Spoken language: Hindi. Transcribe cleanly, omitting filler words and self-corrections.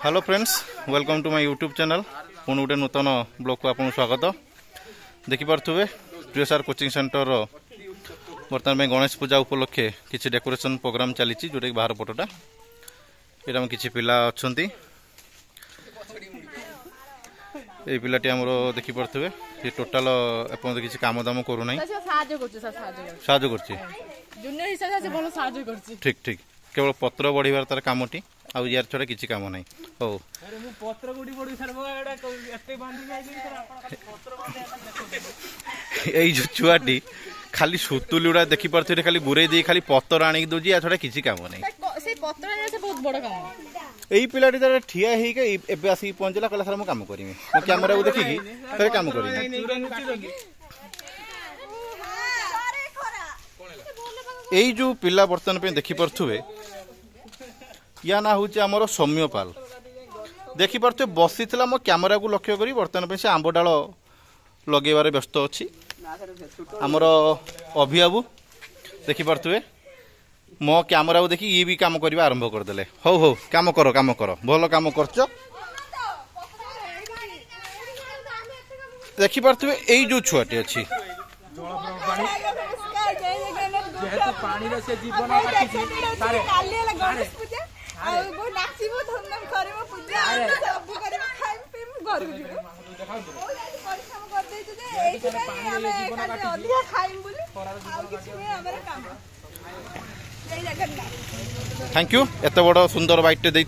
Hello friends, welcome to my YouTube channel. पुणी गोटे नूतन ब्लॉग को आपको स्वागत। देखिपे प्रिय सार कोचिंग सेंटर बर्तमान में गणेश पूजा उपलक्षे किसी डेकोरेशन प्रोग्राम चली जोटा कि बाहर पटटा यहाँ किसी पिला अच्छा ये पिलाटी आमर देखिपे ये टोटाल एपर्तंत किसी काम दाम करूना ठीक ठीक केवल पत्र बढ़िबार तार कामटी आउ यार छड़ा किसी काम ना हो यही जो छुआटी खाली सुतुली गुड़ा देखी पारे खाली गुरे दी खाली पतर आनिक दौजी या छड़ा किसी काम ना यही पिलाटी तार ठिया होके आसिक पहुंचला कहला सर काम करी मो कैमेरा को देखिकी फिर काम करी यही जो पिला बर्तमान पे देखी पारे या ना हूँ आमर सौम्यपाल देखी पारे बसी मो कैमेरा को लक्ष्य करी बर्तमान से आंब डाल लगेबार व्यस्त अच्छी आमर अभिबाबू देखी पारे मो कैमेरा को देखी ये भी काम करने आरंभ करदे। हो हो काम कर भल काम कर देखी पारे यही जो छुआटी अच्छी थैंक यू एत बड़ सुंदर बाइट दे।